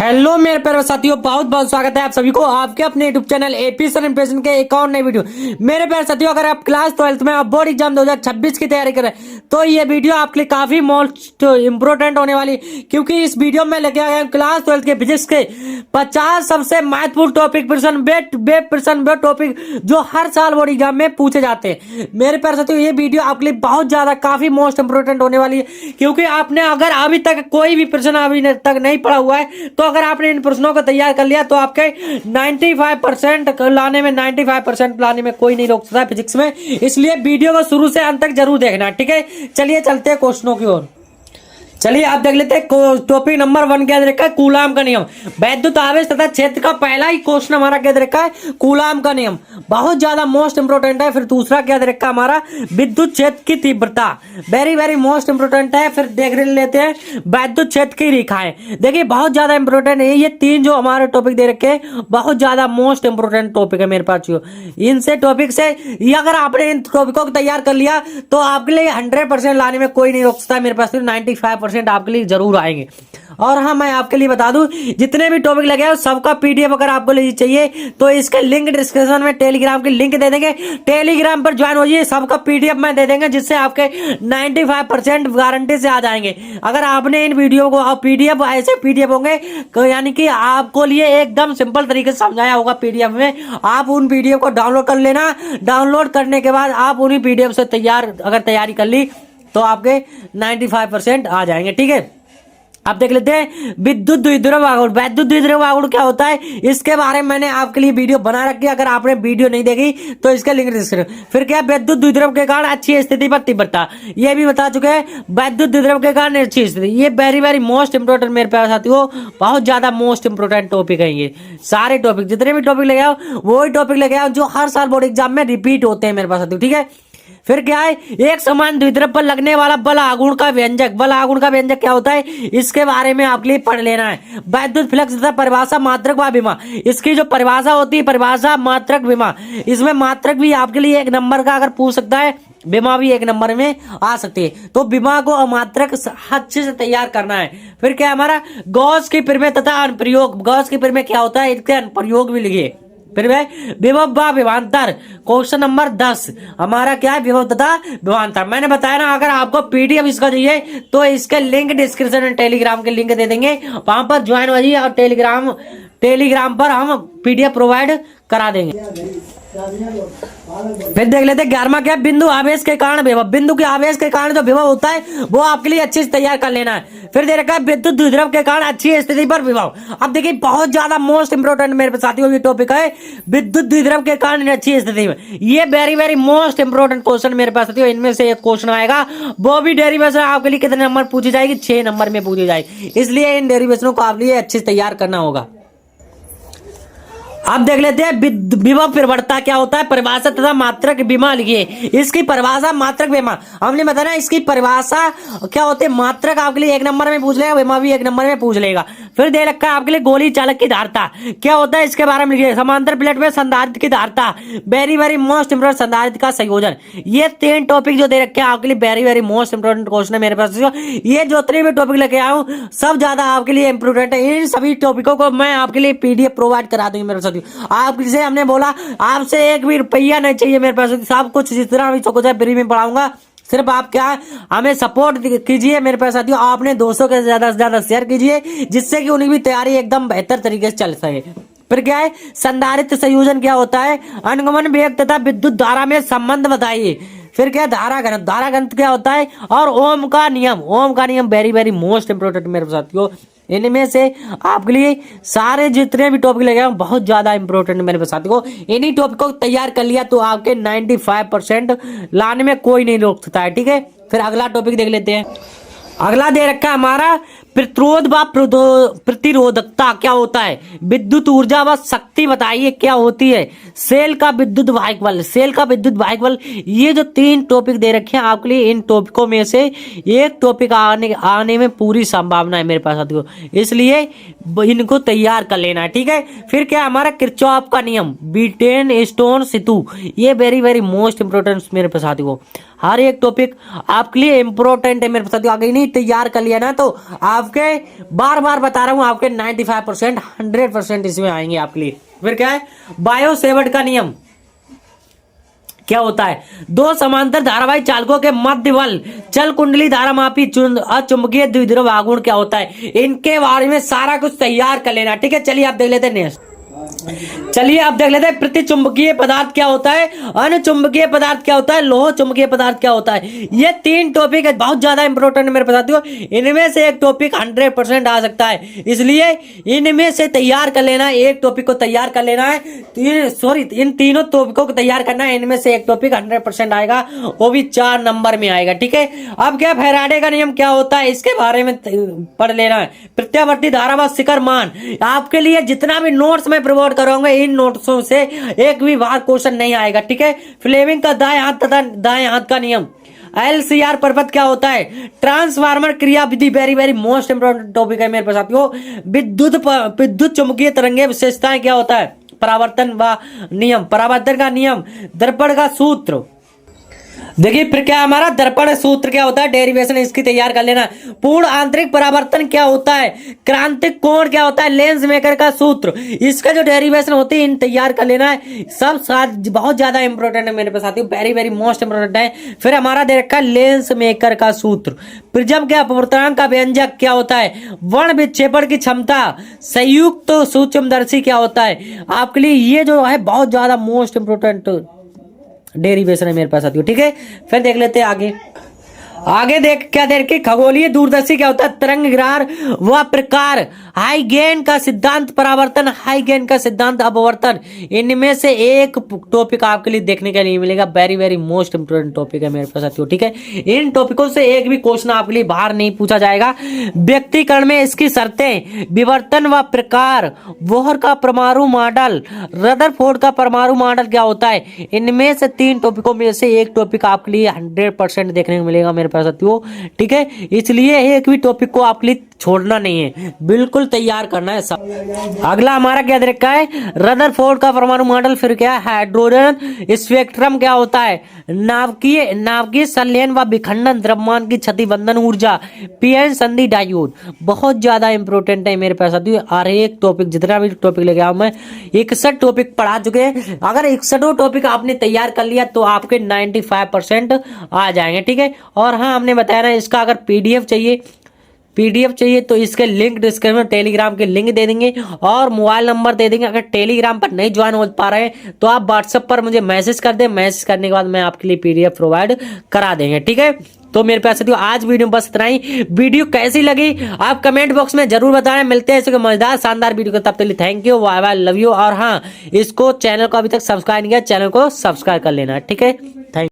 Hello मेरे प्यारे साथियों, बहुत बहुत स्वागत है आप सभी को आपके अपने YouTube channel AP sir impression के एक और नई वीडियो। मेरे प्यारे साथियों, अगर आप क्लास 12th में बोर्ड एग्जाम 2026 की तैयारी कर रहे हैं तो ये वीडियो आपके लिए काफी मोस्ट इंपोर्टेंट होने वाली, क्योंकि इस वीडियो में लेके आया हूं क्लास 12th के फिजिक्स के 50 सबसे महत्वपूर्ण टॉपिक प्रश्न टॉपिक जो हर साल बोर्ड एग्जाम में पूछे जाते हैं। मेरे प्यारे साथियों, ये वीडियो आपके लिए बहुत ज्यादा काफी मोस्ट इंपोर्टेंट होने वाली है, क्योंकि आपने अगर अभी तक कोई भी प्रश्न अभी तक नहीं पढ़ा हुआ है तो अगर आपने इन प्रश्नों को तैयार कर लिया तो आपके 95% लाने में 95% लाने में कोई नहीं रोक सकता फिजिक्स में। इसलिए वीडियो को शुरू से अंत तक जरूर देखना, ठीक है। चलिए चलते हैं क्वेश्चनों की ओर। चलिए आप देख लेते हैं टॉपिक नंबर 1 क्या दे रखा है, कूलाम का नियम। वैद्युत आवेश तथा क्षेत्र का पहला ही क्वेश्चन हमारा क्या दे रखा है, कूलाम का नियम, बहुत ज्यादा मोस्ट इंपोर्टेंट है। फिर दूसरा क्या दे रखा है हमारा, विद्युत क्षेत्र की तीव्रता, वेरी वेरी मोस्ट इंपोर्टेंट है। फिर देख लेते हैं वैद्युत क्षेत्र की रेखाएं, देखिए बहुत ज्यादा इंपोर्टेंट है। ये तीन जो हमारे टॉपिक दे रखे हैं बहुत ज्यादा मोस्ट इंपोर्टेंट टॉपिक है मेरे पास। इनसे टॉपिक से अगर आपने इन टॉपिकों को तैयार कर लिया तो आपके लिए 100% लाने में कोई नहीं रोक सकता। मेरे पास 95% आपके लिए जरूर आएंगे। और हाँ, मैं आपके लिए बता दूं, जितने भी टॉपिक लगे हैं सबका पीडीएफ अगर आपको चाहिए तो इसके लिंक डिस्क्रिप्शन में टेलीग्राम की लिंक दे देंगे, टेलीग्राम पर ज्वाइन होइए, सबका पीडीएफ में दे देंगे, जिससे आपके 95% गारंटी से आ जाएंगे। अगर आपने इन वीडियो को पीडीएफ ऐसे पीडीएफ होंगे यानी कि आपको लिए एकदम सिंपल तरीके से समझाया होगा पीडीएफ में, आप उन पीडीएफ को डाउनलोड कर लेना। डाउनलोड करने के बाद आप उन्हीं पीडीएफ से तैयारी कर ली तो आपके 95% आ जाएंगे, ठीक है। अब देख लेते हैं विद्युत द्विध्रुव आघूर्ण। वैद्युत द्विध्रुव आघूर्ण क्या होता है, इसके बारे में मैंने आपके लिए वीडियो बना रखी है, अगर आपने वीडियो नहीं देखी तो इसका लिंक डिस्क्रिप्शन। फिर क्या, विद्युत द्विध्रुव के कारण अच्छी स्थिति पर तीव्रता, ये भी बता चुके हैं। वैद्युत द्विध्रुव के कारण अच्छी स्थिति, ये वेरी वेरी मोस्ट इंपोर्टेंट मेरे प्यारे साथियों, बहुत ज्यादा मोस्ट इंपोर्टेंट टॉपिक है। ये सारे टॉपिक जितने भी टॉपिक लगे आओ वही टॉपिक लगे आओ जो हर साल बोर्ड एग्जाम में रिपीट होते हैं मेरे पास साथियों, ठीक है। फिर क्या है, एक समान द्विध्रुव पर लगने वाला बल आघूर्ण का व्यंजक। बल आघूर्ण का व्यंजक क्या होता है, इसके बारे में आपके लिए पढ़ लेना है। वैद्युत फ्लक्स तथा परिभाषा, मात्रक व विमा, इसकी जो परिभाषा होती है, परिभाषा मात्रक विमा, इसमें मात्रक भी आपके लिए 1 नंबर का अगर पूछ सकता है, विमा भी 1 नंबर में आ सकती है। तो विमा को मात्रक अच्छे से तैयार करना है। फिर क्या हमारा गॉस की प्रमेय तथा अनुप्रयोग। गॉस की प्रमेय क्या होता है, इसके अनुप्रयोग भी लिखिए। फिर विभव व विभवांतर, क्वेश्चन नंबर 10 हमारा क्या है, विभव तथा विभवांतर। मैंने बताया ना, अगर आपको पीडीएफ इसका चाहिए तो इसके लिंक डिस्क्रिप्शन में टेलीग्राम के लिंक दे देंगे, वहां पर ज्वाइन होइए और टेलीग्राम पर हम पीडीएफ प्रोवाइड करा देंगे। फिर देख लेते हैं 11वां क्या, बिंदु आवेश के कारण विभव। बिंदु के आवेश के कारण जो विभव होता है वो आपके लिए अच्छे से तैयार कर लेना है। फिर दे रखा है विद्युत द्विध्रुव के कारण अच्छी स्थिति पर विभव। अब देखिए बहुत ज्यादा मोस्ट इंपोर्टेंट मेरे साथियों ये टॉपिक है, विद्युत द्विध्रुव के कारण अच्छी स्थिति में। ये very very most important question मेरे पास साथियों, इनमें से एक क्वेश्चन आएगा, वो भी डेरिवेशन आपके लिए कितने नंबर पूछी जाएगी, 6 नंबर में पूछी जाएगी। इसलिए इन डेरिवेशनों को आपके लिए अच्छे से तैयार करना होगा। अब देख लेते हैं विभव प्रवणता क्या होता है, परिभाषा तथा मात्रक विमा लिखिए। इसकी परिभाषा मात्रक विमा, हमने बताया इसकी परिभाषा क्या होती है, मात्रक आपके लिए 1 नंबर में पूछ लेगा, विमा भी 1 नंबर में पूछ लेगा। फिर दे रखा है आपके लिए गोली चालक की धारिता क्या होता है, इसके बारे में लिखिए। समांतर प्लेट में संधारित्र की धारिता, वेरी वेरी मोस्ट इंपोर्टेंट, संधारित्र का संयोजन। ये 3 टॉपिक जो दे रखे हैं आपके लिए very very most important question है मेरे पास। ये जितने भी टॉपिक लेके आया हूँ सब ज्यादा आपके लिए इंपोर्टेंट है। इन सभी टॉपिकों को मैं आपके लिए पीडीएफ प्रोवाइड करा दूंगी मेरे साथ। आपसे हमने बोला आपसे 1 भी रुपया नहीं चाहिए मेरे पास, सब कुछ जितना भी कुछ है फ्री में पढ़ाऊंगा। सिर्फ आप क्या हमें सपोर्ट कीजिए मेरे पास साथियों, आपने दोस्तों के ज्यादा से ज्यादा शेयर कीजिए, जिससे कि उनकी भी तैयारी एकदम बेहतर तरीके से चल सके। फिर क्या है, संधारित्र संयोजन क्या होता है, अनुगमन वेग तथा विद्युत धारा में संबंध बताइए। फिर क्या, धारा घनत्व, धारा घनत्व क्या होता है, और ओम का नियम। ओम का नियम वेरी वेरी मोस्ट इंपोर्टेंट मेरे साथियों। इनमें से आपके लिए सारे जितने भी टॉपिक लगे हैं बहुत ज्यादा इंपोर्टेंट मेरे साथियों। इन्हीं टॉपिक को तैयार कर लिया तो आपके 95% लाने में कोई नहीं रोक सकता है, ठीक है। फिर अगला टॉपिक देख लेते हैं। अगला दे रखा है हमारा प्रतिरोध व प्रतिरोधकता क्या होता है, विद्युत ऊर्जा व शक्ति बताइए क्या होती है, सेल का विद्युत वाहक बल, सेल का विद्युत वाहक बल। ये जो 3 टॉपिक दे रखे हैं आपके लिए, इन टॉपिकों में से एक टॉपिक आने में पूरी संभावना है मेरे पास साथियों, इसलिए इनको तैयार कर लेना है, ठीक है। फिर क्या हमारा किरचॉफ का नियम, ब्रिटेन स्टोन सेतु, ये वेरी वेरी मोस्ट इंपोर्टेंट मेरे पास साथियों। हर एक टॉपिक आपके लिए इम्पोर्टेंट है मेरे साथियों। अगर नहीं तैयार कर लिया ना तो आपके बार बार बता रहा हूँ आपके 95% 100% इसमें आएंगे आपके लिए। फिर क्या है, बायो सेवर्ट का नियम क्या होता है? दो समांतर धारावाही चालकों के मध्य बल चल कुंडली धारा मापी अचुंबकीय द्विध्रुव आघूर्ण क्या होता है? इनके बारे में सारा कुछ तैयार कर लेना, ठीक है। चलिए आप देख लेते हैं नेक्स्ट। चलिए आप देख लेते हैं प्रति चुंबकीय पदार्थ क्या होता है, अनुचुंबकीय पदार्थ क्या होता है, लोह चुंबकीय पदार्थ क्या होता है। ये 3 टॉपिक है, बहुत ज्यादा इंपॉर्टेंट है मेरे साथियों। इनमें से एक टॉपिक 100% आ सकता है, इसलिए इनमें से तैयार कर लेना, एक टॉपिक को तैयार कर लेना है। सॉरी, इन तीनों टॉपिकों को तैयार करना है, इनमें से एक टॉपिक 100% आएगा, वो भी 4 नंबर में आएगा, ठीक है। अब क्या फैराडे का नियम क्या होता है, इसके बारे में पढ़ लेना है। प्रत्यावर्ती धारा व शिखर मान, आपके लिए जितना भी नोट्स में प्रोवाइड करूंगा इन नोट्सों से एक भी बार क्वेश्चन नहीं आएगा, ठीक है। फ्लेमिंग का दाएं हाथ तथा दाएं हाथ का नियम। LCR प्रपथ क्या होता है? ट्रांसफार्मर क्रिया विधि, very very most important topic है मेरे साथियों। विद्युत चुंबकीय तरंगे विशेषताएं क्या होता है? परावर्तन व नियम, परावर्तन का नियम, दर्पण का सूत्र। देखिए फिर क्या हमारा दर्पण सूत्र क्या होता है, डेरिवेशन इसकी तैयार कर लेना। पूर्ण आंतरिक परावर्तन क्या होता है? क्रांतिक कोण क्या होता है? लेंस मेकर का सूत्र, इसका जो डेरिवेशन होती है इन तैयार कर लेना है। सब साथ बहुत ज्यादा इंपॉर्टेंट है मेरे पास साथियों, वेरी वेरी मोस्ट इंपॉर्टेंट है। फिर हमारा दे रखा है लेंस मेकर का सूत्र। प्रिज्म के अपवर्तनांक का व्यंजक क्या होता है? वर्ण विक्षेपण की क्षमता। संयुक्त सूक्ष्मदर्शी क्या होता है? आपके लिए ये जो है बहुत ज्यादा मोस्ट इंपॉर्टेंट डेरिवेशन है मेरे पास साथियों, ठीक है। फिर देख लेते हैं आगे देख क्या देख के खगोलीय दूरदर्शी क्या होता है? तरंग गिरार व प्रकार, हाई गेन का सिद्धांत परावर्तन, हाई गेन का सिद्धांत अपवर्तन। इनमें से एक टॉपिक आपके लिए देखने के लिए मिलेगा, very very most important topic है मेरे पास साथियों, ठीक है। इन टॉपिकों से एक भी क्वेश्चन आपके लिए बाहर नहीं पूछा जाएगा। व्यक्तिकरण में इसकी शर्तें, विवर्तन व प्रकार, बोहर का परमाणु मॉडल, रदरफोर्ड का परमाणु मॉडल क्या होता है। इनमें से 3 टॉपिकों में से एक टॉपिक आपके लिए 100% देखने को मिलेगा मेरे पास साथियों, ठीक है। इसलिए एक भी टॉपिक को आपके लिए छोड़ना नहीं है, बिल्कुल तैयार करना है सब। अगला हमारा क्या दे रखा है? रदरफोर्ड का परमाणु मॉडल। फिर क्या है? हाइड्रोजन स्पेक्ट्रम क्या होता है? नाभिकीय संलयन व विखंडन, द्रव्यमान की क्षतिबंधन ऊर्जा, पीएन संधि डायोड। बहुत ज्यादा इंपॉर्टेंट है मेरे पास साथियों। हर एक टॉपिक, जितना भी टॉपिक लेके आऊं मैं, 61 टॉपिक पढ़ा चुके हैं। अगर 61 टॉपिक आपने तैयार कर लिया तो आपके 95% आ जाएंगे, ठीक है। और हाँ, हमने बताया ना, इसका अगर पीडीएफ चाहिए तो इसके लिंक डिस्क्रिप्शन में टेलीग्राम के लिंक दे देंगे और मोबाइल नंबर दे देंगे। अगर टेलीग्राम पर नहीं ज्वाइन हो पा रहे हैं तो आप व्हाट्सएप पर मुझे मैसेज कर दें, मैसेज करने के बाद मैं आपके लिए पीडीएफ प्रोवाइड करा देंगे, ठीक है। तो मेरे पास साथियों आज वीडियो बस इतना ही। वीडियो कैसी लगी आप कमेंट बॉक्स में जरूर बताएं। मिलते हैं ऐसे मजेदार शानदार वीडियो को, तब तक के लिए thank you, bye bye, love you. और हाँ, इसको चैनल को अभी तक सब्सक्राइब नहीं किया, चैनल को सब्सक्राइब कर लेना, ठीक है।